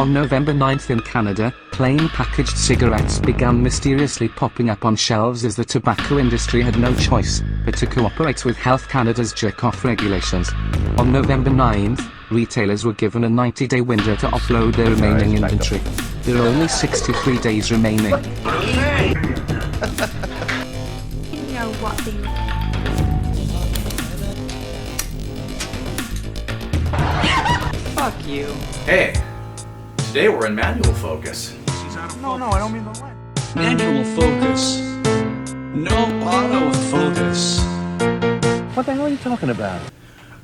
On November 9th in Canada, plain packaged cigarettes began mysteriously popping up on shelves as the tobacco industry had no choice but to cooperate with Health Canada's jerk-off regulations. On November 9th, retailers were given a 90-day window to offload their remaining inventory. There are only 63 days remaining. You know what they Fuck you. Hey, today we're in manual focus. No, I don't mean the light. Manual focus. No autofocus. What the hell are you talking about?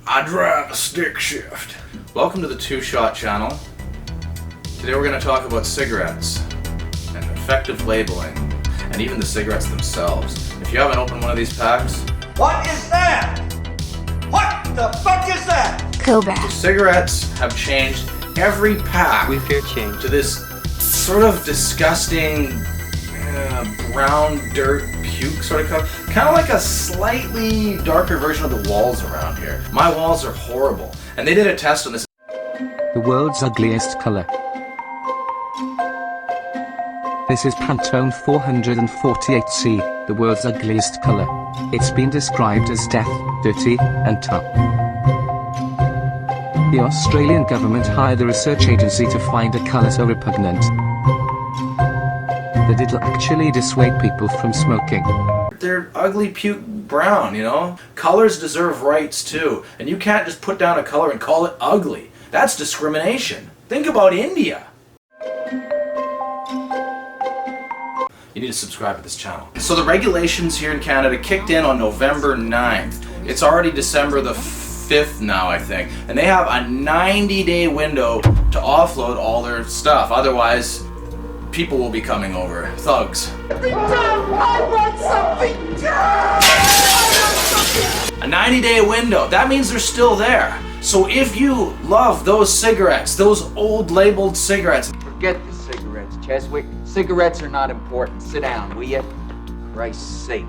I drive a stick shift. Welcome to the Two Shot channel. Today we're going to talk about cigarettes and effective labeling and even the cigarettes themselves. If you haven't opened one of these packs, What is that? What the fuck is that? Kovac. cigarettes have changed every pack We fear change. to this sort of disgusting brown dirt puke sort of color. Kind of like a slightly darker version of the walls around here. My walls are horrible. And they did a test on this. The world's ugliest color. This is Pantone 448C, the world's ugliest color. It's been described as death, dirty, and tough. The Australian government hired a research agency to find a color so repugnant that it'll actually dissuade people from smoking. They're ugly puke brown, you know? Colors deserve rights too. And you can't just put down a color and call it ugly. That's discrimination. Think about India. You need to subscribe to this channel. So the regulations here in Canada kicked in on November 9th. It's already December the 5th now, I think. And they have a 90-day window to offload all their stuff. Otherwise, people will be coming over. Thugs. A 90-day window. That means they're still there. So if you love those cigarettes, those old labeled cigarettes, Forget the cigarettes, Cheswick. Cigarettes are not important. Sit down, will you? Christ's sake.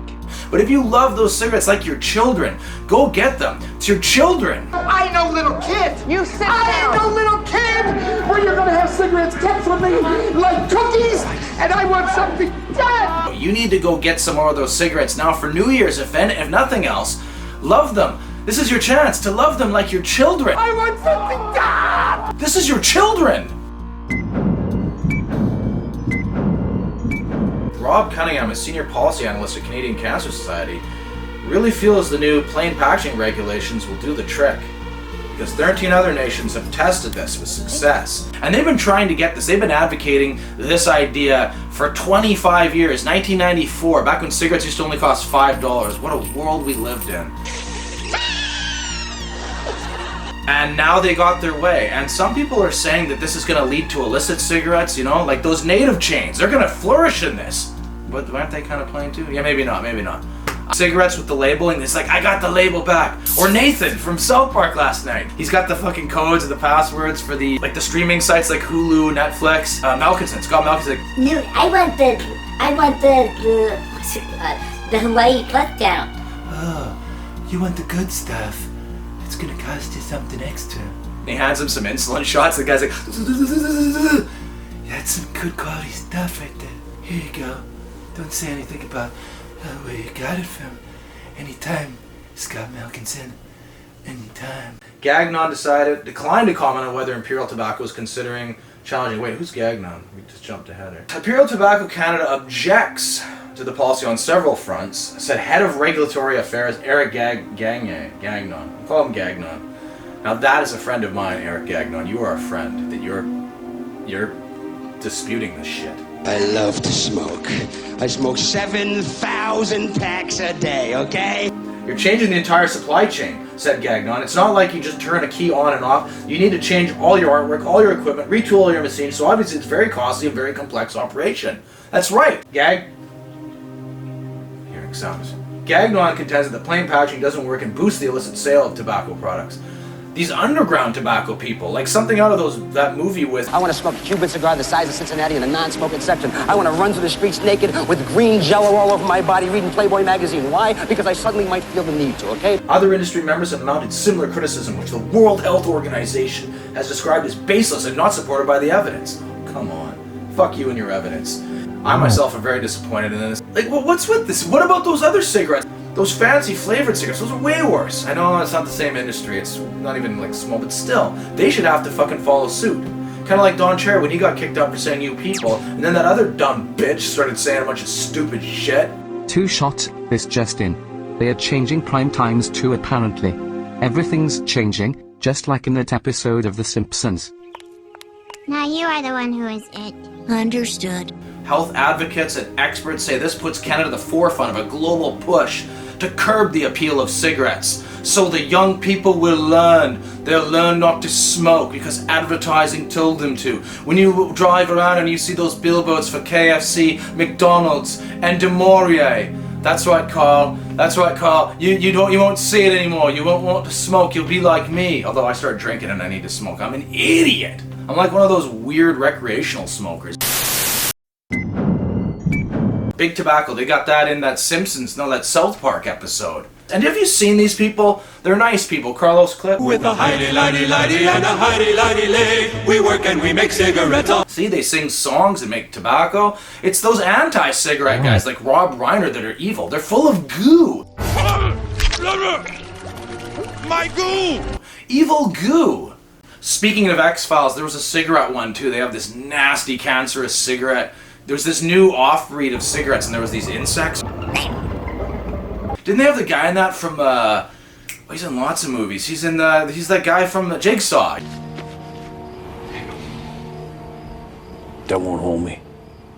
but if you love those cigarettes like your children, go get them. It's your children. I ain't no little kid. You sit I ain't no down. little kid where you're gonna have cigarettes kept from me like cookies, and I want something done. You need to go get some more of those cigarettes now for New Year's, if nothing else. Love them. This is your chance to love them like your children. I want something done. This is your children. Rob Cunningham, a senior policy analyst at Canadian Cancer Society, really feels the new plain packaging regulations will do the trick. Because 13 other nations have tested this with success. And they've been trying to get this. They've been advocating this idea for 25 years. 1994, back when cigarettes used to only cost $5. What a world we lived in. And now they got their way. And some people are saying that this is going to lead to illicit cigarettes, you know, like those native chains. They're going to flourish in this. But aren't they kind of playing too? Yeah, maybe not, maybe not. Cigarettes with the labeling, it's like, I got the label back. Or Nathan from South Park last night. He's got the fucking codes and the passwords for the streaming sites like Hulu, Netflix, Malkinson. Scott Malkinson. No, I want the Hawaii puff down. Oh, you want the good stuff? It's gonna cost you something extra. He hands him some insulin shots. The guy's like, that's some good quality stuff right there. Here you go. Don't say anything about where you got it from. Anytime, Scott Malkinson. Anytime. Gagnon declined to comment on whether Imperial Tobacco is considering challenging. Wait, who's Gagnon? We just jumped ahead here. Imperial Tobacco Canada objects to the policy on several fronts, said Head of Regulatory Affairs Eric Gagnon. We call him Gagnon. Now that is a friend of mine, Eric Gagnon. You are a friend. That you're disputing this shit. I love to smoke. I smoke 7,000 packs a day, okay? You're changing the entire supply chain, said Gagnon. It's not like you just turn a key on and off. You need to change all your artwork, all your equipment, retool all your machines, so obviously it's a very costly and very complex operation. That's right. Hearing sounds. Gagnon contends that the plain packaging doesn't work and boosts the illicit sale of tobacco products. these underground tobacco people, like something out of that movie with. I want to smoke a Cuban cigar the size of Cincinnati in the non-smoking section. I want to run through the streets naked with green jello all over my body reading Playboy magazine. Why? Because I suddenly might feel the need to, okay? Other industry members have mounted similar criticism, which the World Health Organization has described as baseless and not supported by the evidence. Come on. Fuck you and your evidence. I myself am very disappointed in this. Like, well, what's with this? What about those other cigarettes? Those fancy flavored cigarettes, those are way worse. I know it's not the same industry, it's not even like small, but still, they should have to fucking follow suit. Kind of like Don Cherry when he got kicked out for saying "you people," and then that other dumb bitch started saying a bunch of stupid shit. 2 shot, this just in. They are changing prime times too apparently. Everything's changing, just like in that episode of The Simpsons. Now you are the one who is it. Understood. Health advocates and experts say this puts Canada at the forefront of a global push to curb the appeal of cigarettes. So the young people will learn. They'll learn not to smoke because advertising told them to. When you drive around and you see those billboards for KFC, McDonald's, and De Maurier, that's right, Carl. That's right, Carl. You won't see it anymore. You won't want to smoke. You'll be like me. Although I started drinking and I need to smoke. I'm an idiot. I'm like one of those weird recreational smokers. Big Tobacco, they got that in that that South Park episode. And have you seen these people? They're nice people. Carlos Clip. With a hidey-lidey-lidey and a hidey-lidey-lay, we work and we make cigarettes. See, they sing songs and make tobacco. It's those anti-cigarette guys like Rob Reiner that are evil. They're full of goo. My goo! Evil goo. Speaking of X-Files, there was a cigarette one too. They have this nasty cancerous cigarette. There's this new off-breed of cigarettes and there was these insects. Didn't they have the guy in that from, he's in lots of movies. He's that guy from Jigsaw. That won't hold me.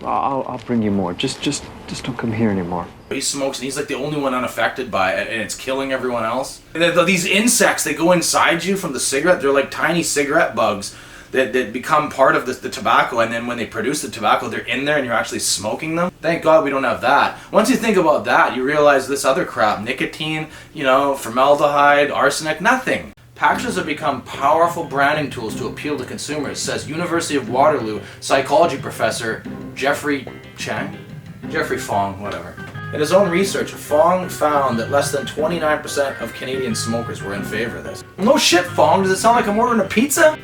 I'll bring you more. Just don't come here anymore. He smokes and he's like the only one unaffected by it and it's killing everyone else. And these insects, they go inside you from the cigarette. They're like tiny cigarette bugs that become part of the tobacco, and then when they produce the tobacco, they're in there and you're actually smoking them. Thank God we don't have that. Once you think about that, you realize this other crap, nicotine, formaldehyde, arsenic, nothing. Packages have become powerful branding tools to appeal to consumers, says University of Waterloo psychology professor Jeffrey Fong, whatever. In his own research, Fong found that less than 29% of Canadian smokers were in favor of this. No shit, Fong, does it sound like I'm ordering a pizza?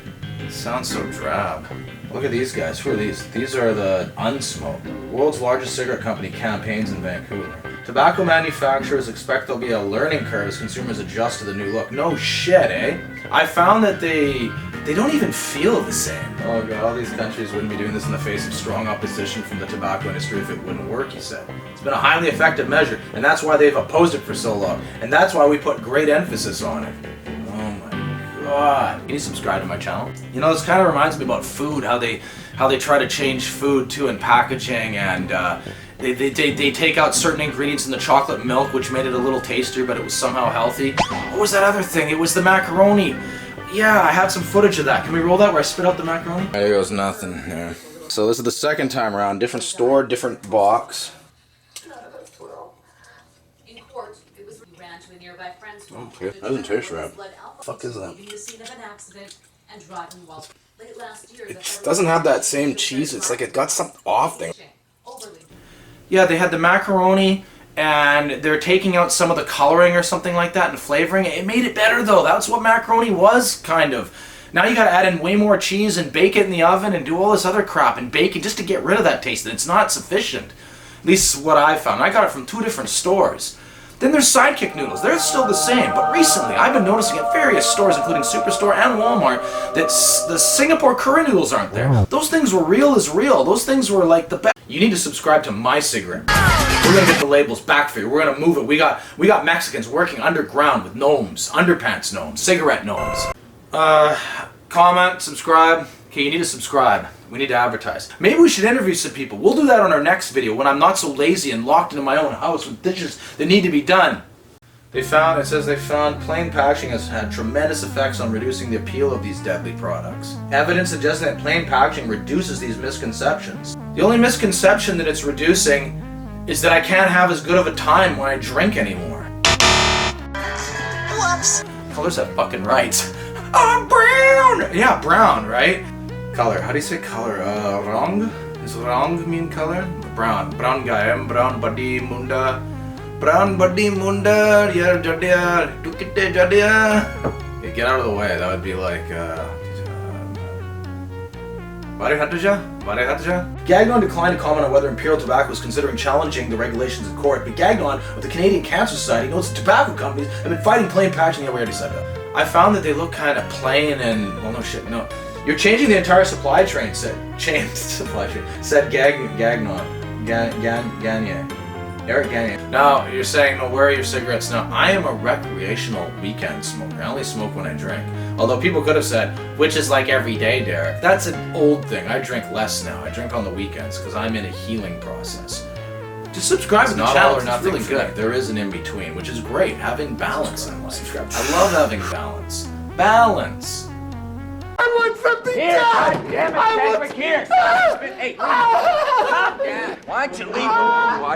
Sounds so drab. Look at these guys. Who are these? These are the Unsmoke, world's largest cigarette company, campaigns in Vancouver. Tobacco manufacturers expect there'll be a learning curve as consumers adjust to the new look. No shit, eh? I found that they don't even feel the same. Oh god, all these countries wouldn't be doing this in the face of strong opposition from the tobacco industry if it wouldn't work, he said. It's been a highly effective measure, and that's why they've opposed it for so long. And that's why we put great emphasis on it. God. Can you subscribe to my channel? This kind of reminds me about food, how they try to change food too in packaging, and they take out certain ingredients in the chocolate milk which made it a little tastier but it was somehow healthy. What was that other thing? It was the macaroni. Yeah, I have some footage of that. Can we roll that where I spit out the macaroni? There goes nothing. Yeah. So this is the second time around. Different store, different box. Okay, that doesn't taste right. What the fuck is that? It doesn't have that same cheese. It's like it got some off thing. Yeah, they had the macaroni and they're taking out some of the coloring or something like that and flavoring it. It made it better though. That's what macaroni was, kind of. Now you gotta add in way more cheese and bake it in the oven and do all this other crap and bake it just to get rid of that taste. And it's not sufficient. At least what I found. I got it from 2 different stores. Then there's Sidekick noodles. They're still the same, but recently I've been noticing at various stores, including Superstore and Walmart, that the Singapore curry noodles aren't there. Those things were real as real. Those things were like the best. You need to subscribe to my cigarette. We're gonna get the labels back for you. We're gonna move it. We got Mexicans working underground with gnomes, underpants gnomes, cigarette gnomes. Comment, subscribe. Okay, you need to subscribe. We need to advertise. Maybe we should interview some people. We'll do that on our next video when I'm not so lazy and locked into my own house with dishes that need to be done. It says they found plain packaging has had tremendous effects on reducing the appeal of these deadly products. Evidence suggesting that plain packaging reduces these misconceptions. The only misconception that it's reducing is that I can't have as good of a time when I drink anymore. Whoops. Colors have fucking rights. I'm brown! Yeah, brown, right? Color, how do you say color? Wrong? Does wrong mean color? Brown. Brown guy, I'm brown body munda. Brown body munda, yeah, jadia, tukite jadia. Yeah, get out of the way, that would be like, Gagnon declined to comment on whether Imperial Tobacco was considering challenging the regulations in court, but Gagnon of the Canadian Cancer Society notes that tobacco companies have been fighting plain packaging. Yeah, we already said that. I found that they look kind of plain and, well, no shit, no. You're changing the entire supply chain, said Gagnon. Gagne. Eric Gagne. Now, you're saying, no, where are your cigarettes now? I am a recreational weekend smoker. I only smoke when I drink. Although people could have said, which is like every day, Derek. That's an old thing. I drink less now. I drink on the weekends because I'm in a healing process. Just subscribe to the channel. It's really good. There is an in-between, which is great. Having balance in life. I love having balance. Balance. I want something done! Damn it, I want Chadwick, here! Hey, calm down. Why don't you leave the room?